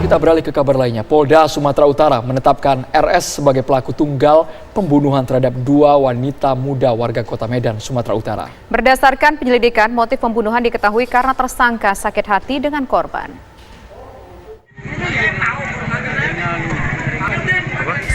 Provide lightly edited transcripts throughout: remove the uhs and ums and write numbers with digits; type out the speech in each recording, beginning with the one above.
Kita beralih ke kabar lainnya. Polda Sumatera Utara menetapkan RS sebagai pelaku tunggal pembunuhan terhadap 2 wanita muda warga Kota Medan, Sumatera Utara. Berdasarkan penyelidikan, motif pembunuhan diketahui karena tersangka sakit hati dengan korban.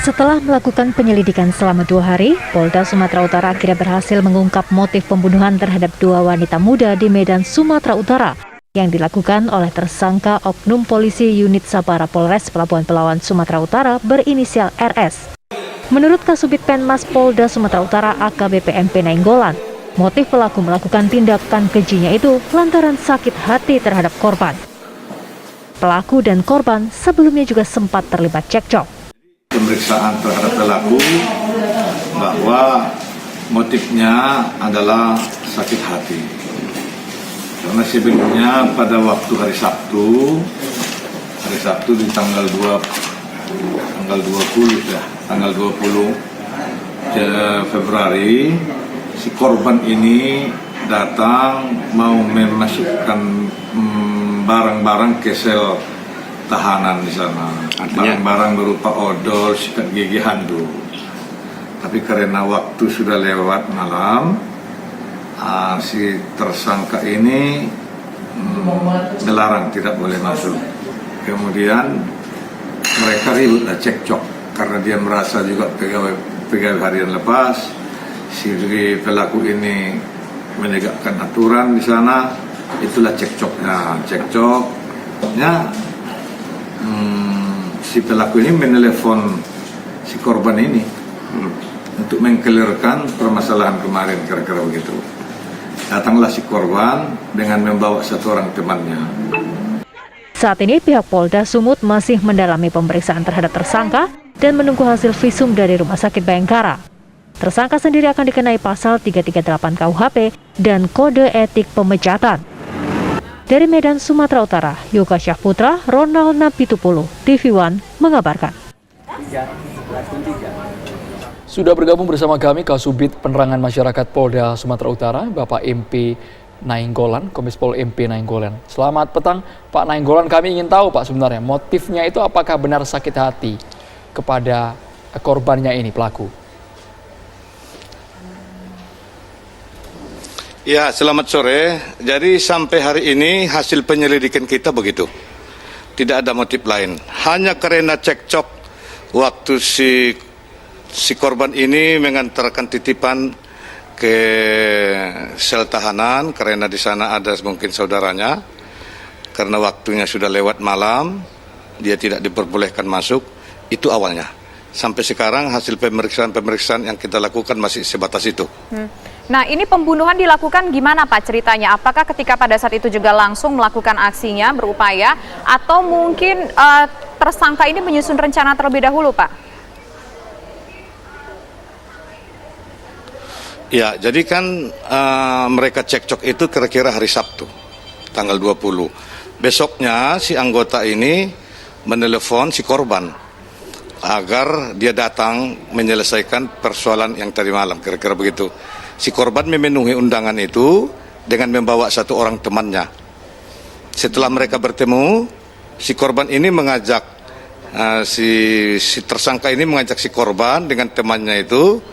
Setelah melakukan penyelidikan selama 2 hari, Polda Sumatera Utara akhirnya berhasil mengungkap motif pembunuhan terhadap 2 wanita muda di Medan, Sumatera Utara yang dilakukan oleh tersangka Oknum Polisi Unit Sabara Polres Pelabuhan Pelawan, Sumatera Utara berinisial RS. Menurut Kasubit Penmas Polda Sumatera Utara AKBP MP Nainggolan, motif pelaku melakukan tindakan kejinya itu lantaran sakit hati terhadap korban. Pelaku dan korban sebelumnya juga sempat terlibat cekcok. Pemeriksaan terhadap pelaku bahwa motifnya adalah sakit hati. Karena sebelumnya pada waktu hari Sabtu di tanggal 20 Februari, si korban ini datang mau memasukkan barang-barang ke sel tahanan di sana. Barang-barang berupa odol, sikat gigi, handuk. Tapi karena waktu sudah lewat malam, si tersangka ini dilarang, tidak boleh masuk. Kemudian mereka ributlah, cekcok, karena dia merasa juga pegawai harian lepas. Si pelaku ini menegakkan aturan di sana, itulah cekcoknya. Si pelaku ini menelepon si korban ini untuk mengkelirkan permasalahan kemarin, kira-kira begitu. Datanglah si korban dengan membawa 1 orang temannya. Saat ini pihak Polda Sumut masih mendalami pemeriksaan terhadap tersangka dan menunggu hasil visum dari Rumah Sakit Bayangkara. Tersangka sendiri akan dikenai pasal 338 KUHP dan kode etik pemecatan. Dari Medan, Sumatera Utara, Yoga Syahputra, Ronald Napitupulu, TV One mengabarkan. Sudah bergabung bersama kami Kasubit Penerangan Masyarakat Polda Sumatera Utara, Bapak MP Nainggolan, Kombes Pol MP Nainggolan. Selamat petang, Pak Nainggolan. Kami ingin tahu, Pak, sebenarnya motifnya itu apakah benar sakit hati kepada korbannya ini, pelaku? Ya, selamat sore. Jadi sampai hari ini hasil penyelidikan kita begitu. Tidak ada motif lain. Hanya karena cekcok waktu si korban ini mengantarkan titipan ke sel tahanan karena di sana ada mungkin saudaranya. Karena waktunya sudah lewat malam, dia tidak diperbolehkan masuk. Itu awalnya. Sampai sekarang hasil pemeriksaan yang kita lakukan masih sebatas itu. Nah, ini pembunuhan dilakukan gimana, Pak, ceritanya? Apakah ketika pada saat itu juga langsung melakukan aksinya, berupaya, atau mungkin tersangka ini menyusun rencana terlebih dahulu, Pak? Ya, jadi kan mereka cekcok itu kira-kira hari Sabtu, tanggal 20. Besoknya si anggota ini menelepon si korban agar dia datang menyelesaikan persoalan yang tadi malam, kira-kira begitu. Si korban memenuhi undangan itu dengan membawa 1 orang temannya. Setelah mereka bertemu, si korban ini mengajak, si tersangka ini mengajak si korban dengan temannya itu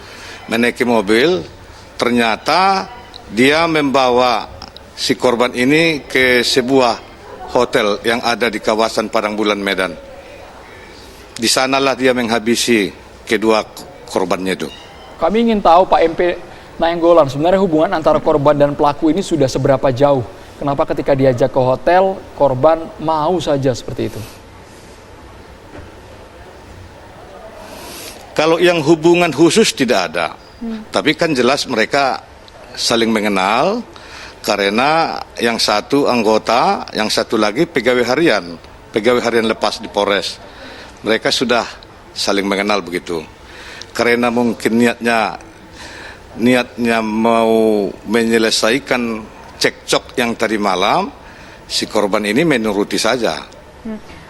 menaiki mobil. Ternyata dia membawa si korban ini ke sebuah hotel yang ada di kawasan Padang Bulan, Medan. Di sanalah dia menghabisi kedua korbannya itu. Kami ingin tahu, Pak MP Nainggolan, sebenarnya hubungan antara korban dan pelaku ini sudah seberapa jauh? Kenapa ketika diajak ke hotel, korban mau saja seperti itu? Kalau yang hubungan khusus tidak ada. Tapi kan jelas mereka saling mengenal karena yang satu anggota, yang satu lagi pegawai harian lepas di Polres. Mereka sudah saling mengenal begitu. Karena mungkin niatnya mau menyelesaikan cekcok yang tadi malam, si korban ini menuruti saja.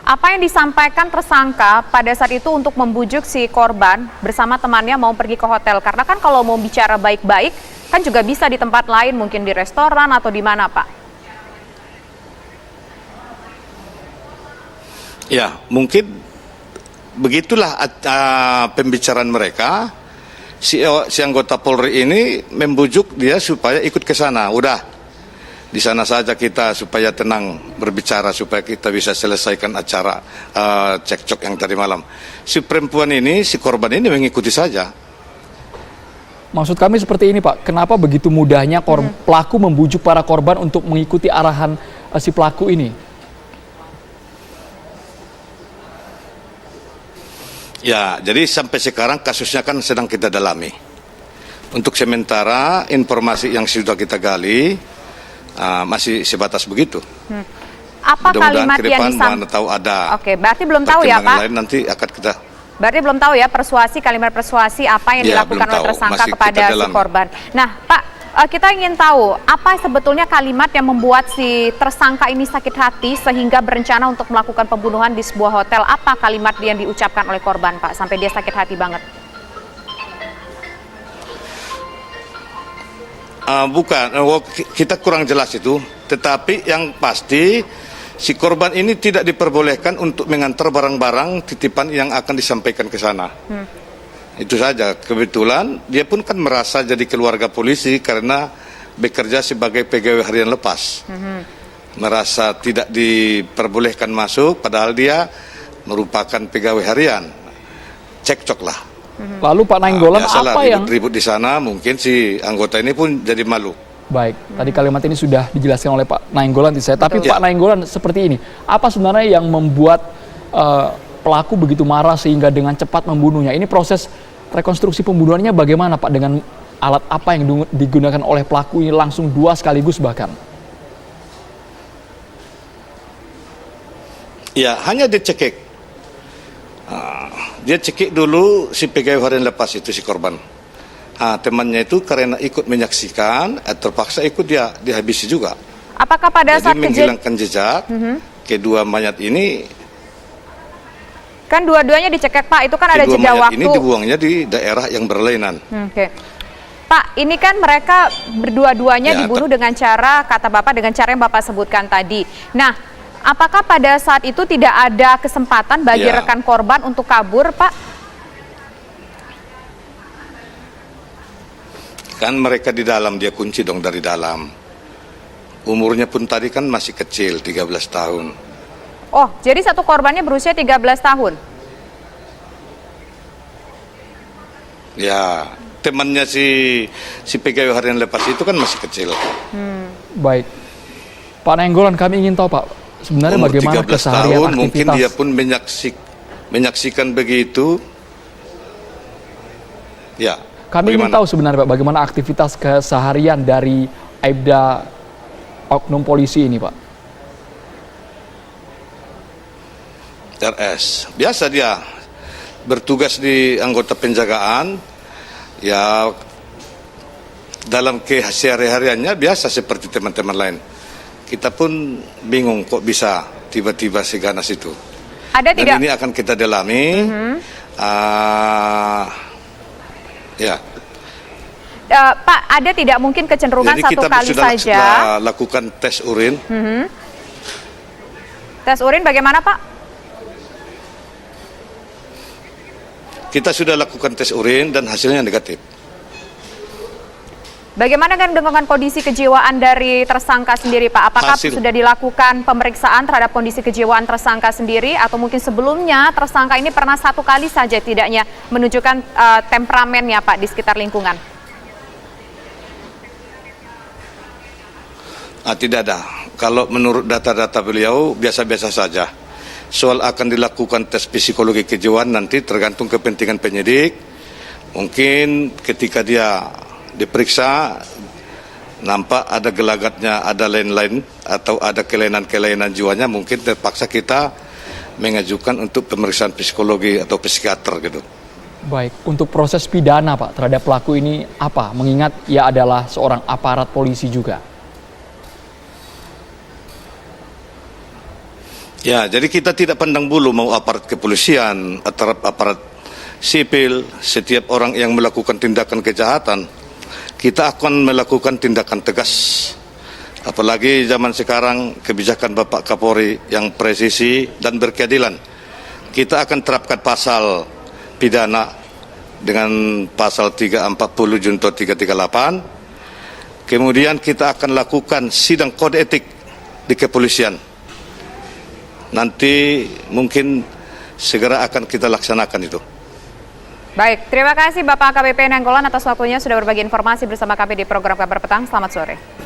Apa yang disampaikan tersangka pada saat itu untuk membujuk si korban bersama temannya mau pergi ke hotel? Karena kan kalau mau bicara baik-baik, kan juga bisa di tempat lain, mungkin di restoran atau di mana, Pak? Ya, mungkin begitulah pembicaraan mereka. Si anggota Polri ini membujuk dia supaya ikut ke sana. Udah, di sana saja kita supaya tenang berbicara, supaya kita bisa selesaikan acara cekcok yang tadi malam. Si perempuan ini, si korban ini mengikuti saja. Maksud kami seperti ini Pak, kenapa begitu mudahnya pelaku membujuk para korban untuk mengikuti arahan si pelaku ini? Ya, jadi sampai sekarang kasusnya kan sedang kita dalami. Untuk sementara informasi yang sudah kita gali masih sebatas begitu. Apa kalimat ke yang depan mana disampaikan? tahu ada. Oke, berarti belum tahu ya perkembangan Pak? lain nanti akan kita. Berarti belum tahu ya kalimat persuasi apa yang Ya, dilakukan belum oleh tahu. tersangka Masih kepada kita si dalami. korban. Nah Pak, kita ingin tahu apa sebetulnya kalimat yang membuat si tersangka ini sakit hati sehingga berencana untuk melakukan pembunuhan di sebuah hotel. Apa kalimat yang diucapkan oleh korban Pak sampai dia sakit hati banget? Bukan, kita kurang jelas itu. Tetapi yang pasti si korban ini tidak diperbolehkan untuk mengantar barang-barang titipan yang akan disampaikan ke sana. Itu saja. Kebetulan dia pun kan merasa jadi keluarga polisi karena bekerja sebagai pegawai harian lepas. Merasa tidak diperbolehkan masuk padahal dia merupakan pegawai harian. Cekcok lah. Lalu Pak Nainggolan Biasalah, apa yang... ribut-ribut di sana, mungkin si anggota ini pun jadi malu. Baik, tadi kalimat ini sudah dijelaskan oleh Pak Nainggolan di saya. Tapi Betul. Pak Nainggolan seperti ini, apa sebenarnya yang membuat pelaku begitu marah sehingga dengan cepat membunuhnya? Ini proses rekonstruksi pembunuhannya bagaimana Pak? Dengan alat apa yang digunakan oleh pelaku ini langsung 2 sekaligus bahkan? Ya, hanya dicekik. Dia cekik dulu si pegawai harian lepas itu si korban. Temannya itu karena ikut menyaksikan, terpaksa ikut dia dihabisi juga. Apakah pada Jadi saat menghilangkan jejak, kedua mayat ini, kan dua-duanya dicekek Pak, itu kan ada kedua jeda mayat waktu. ini dibuangnya di daerah yang berlainan. Oke. Pak, ini kan mereka berdua-duanya Ya, dibunuh dengan cara, kata Bapak, dengan cara yang Bapak sebutkan tadi. Nah, apakah pada saat itu tidak ada kesempatan bagi Ya. rekan korban untuk kabur, Pak? Kan mereka di dalam, dia kunci dong dari dalam. Umurnya pun tadi kan masih kecil, 13 tahun. Oh, jadi satu korbannya berusia 13 tahun? Ya, temannya si pegawai harian lepas itu kan masih kecil. Baik, Pak Nainggolan, kami ingin tahu Pak, sebenarnya Umur bagaimana 13 keseharian tahun, mungkin aktivitas? dia pun menyaksikan begitu. Ya, Kami ingin bagaimana? tahu sebenarnya Pak, bagaimana aktivitas keseharian dari Aibda oknum polisi ini Pak? RS. Biasa dia bertugas di anggota penjagaan, ya dalam kesehariannya biasa seperti teman-teman lain. Kita pun bingung kok bisa tiba-tiba seganas itu. Ada Dan tidak? ini akan kita dalami. Ya. Pak, ada tidak mungkin kecenderungan Jadi satu kita kali sudah saja? lakukan tes urin. Tes urin bagaimana, Pak? Kita sudah lakukan tes urin dan hasilnya negatif. Bagaimana dengan kondisi kejiwaan dari tersangka sendiri, Pak? Apakah Hasil. sudah dilakukan pemeriksaan terhadap kondisi kejiwaan tersangka sendiri, atau mungkin sebelumnya tersangka ini pernah satu kali saja tidaknya menunjukkan temperamennya, Pak, di sekitar lingkungan? Tidak ada. Kalau menurut data-data beliau biasa-biasa saja. Soal akan dilakukan tes psikologi kejiwaan nanti tergantung kepentingan penyidik. Mungkin ketika dia diperiksa nampak ada gelagatnya, ada lain-lain atau ada kelainan-kelainan jiwanya, mungkin terpaksa kita mengajukan untuk pemeriksaan psikologi atau psikiater gitu. Baik, untuk proses pidana Pak terhadap pelaku ini apa? Mengingat ia adalah seorang aparat polisi juga. Ya, jadi kita tidak pandang bulu mau aparat kepolisian atau aparat sipil, setiap orang yang melakukan tindakan kejahatan, kita akan melakukan tindakan tegas Apalagi zaman sekarang kebijakan Bapak Kapolri yang presisi dan berkeadilan. Kita akan terapkan pasal pidana dengan pasal 340 junto 338. Kemudian kita akan lakukan sidang kode etik di kepolisian. Nanti mungkin segera akan kita laksanakan itu. Baik, terima kasih Bapak AKBP Nainggolan atas waktunya sudah berbagi informasi bersama kami di program Kabar Petang. Selamat sore.